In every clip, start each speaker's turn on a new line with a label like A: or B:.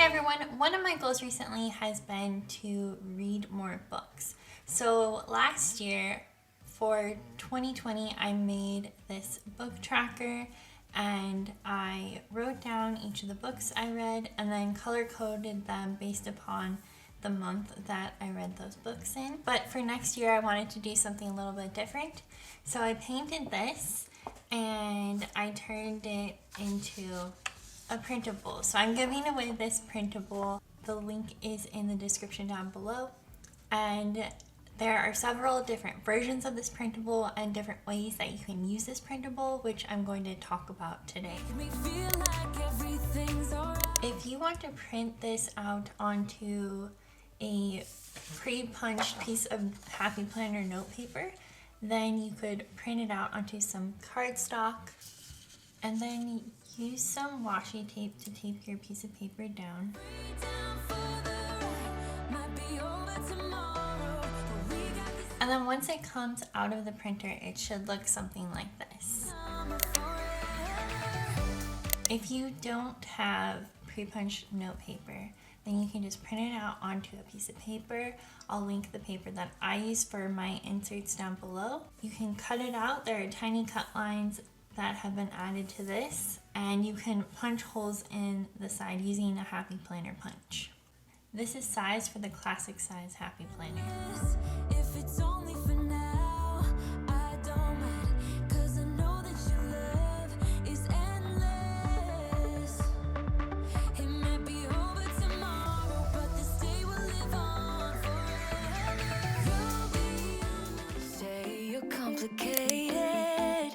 A: everyone, one of my goals recently has been to read more books. So last year for 2020 I made this book tracker and I wrote down each of the books I read and then color coded them based upon the month that I read those books in. But for next year I wanted to do something a little bit different. So I painted this and I turned it into a printable. So I'm giving away this printable. The link is in the description down below. And there are several different versions of this printable and different ways that you can use this printable, which I'm going to talk about today. If you want to print this out onto a pre-punched piece of Happy Planner note paper, then you could print it out onto some cardstock and then use some washi tape to tape your piece of paper down. And then once it comes out of the printer, it should look something like this. If you don't have pre-punched note paper, then you can just print it out onto a piece of paper. I'll link the paper that I use for my inserts down below. You can cut it out. There are tiny cut lines that have been added to this, and you can punch holes in the side using a Happy Planner punch. This is size for the classic size Happy Planner. If it's only for now, I don't mind, 'cause I know that your love is endless. It might be over tomorrow, but this day will live on forever. You'll say you're complicated.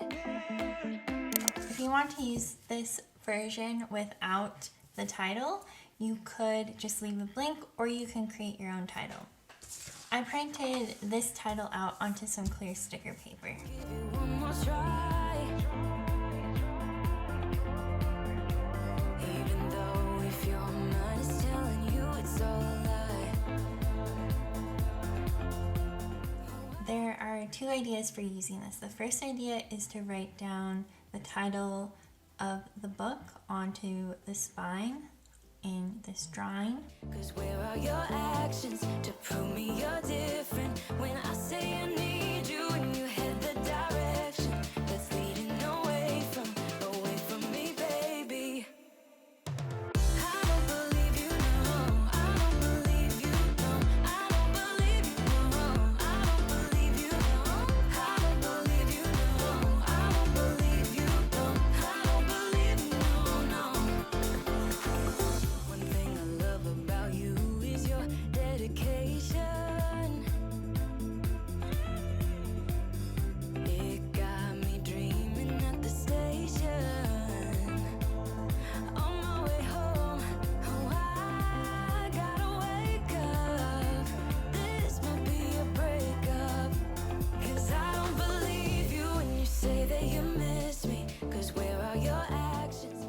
A: If you want to use this version without the title, you could just leave it blank or you can create your own title. I printed this title out onto some clear sticker paper. There are two ideas for using this. The first idea is to write down the title of the book onto the spine in this drawing. 'Cause where are your actions to prove me you're different? When I say I need you and you head the direction that's leading away from me, baby. I don't believe you, no. I don't believe you, no. I don't believe you, no. I don't believe you, no. I don't believe you, no. I don't believe you, no. I don't believe you, no. One thing I love about you is your dedication. It got me dreaming at the station. On my way home, oh, I gotta wake up. This might be a breakup, 'cause I don't believe you when you say that you miss me. 'Cause where are your actions?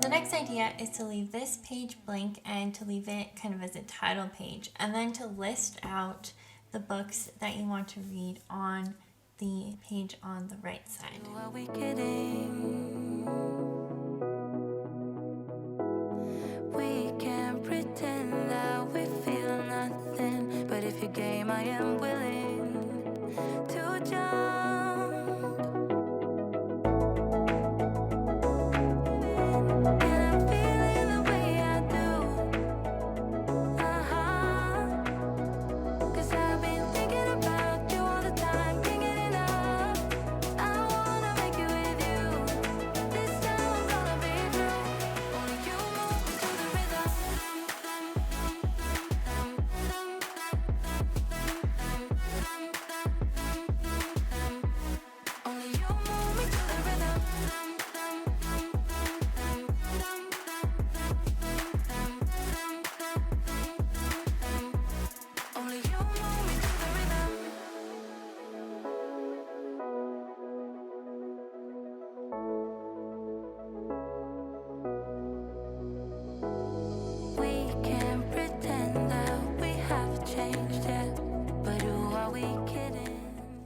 A: The next idea is to leave this page blank and to leave it kind of as a title page, and then to list out the books that you want to read on the page on the right side. Are we kidding? We can't pretend that we feel nothing, but if you're game, I am willing to jump.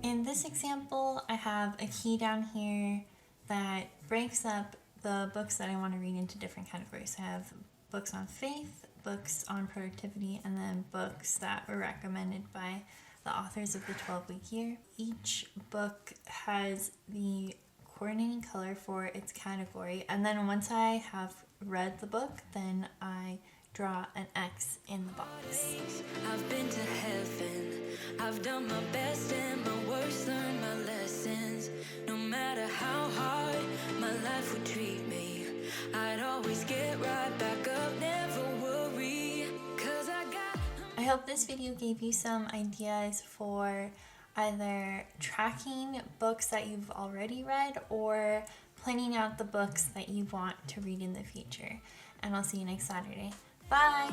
A: In this example, I have a key down here that breaks up the books that I want to read into different categories. I have books on faith, books on productivity, and then books that were recommended by the authors of the 12-week year. Each book has the coordinating color for its category, and then once I have read the book, then I draw an X in the box.
B: I've been to heaven, I've done my best and my worst, learned my lessons. No matter how hard my life would treat me, I'd always get right back up, never worry, 'cause I
A: hope this video gave you some ideas for either tracking books that you've already read or planning out the books that you want to read in the future. And I'll see you next Saturday. Bye!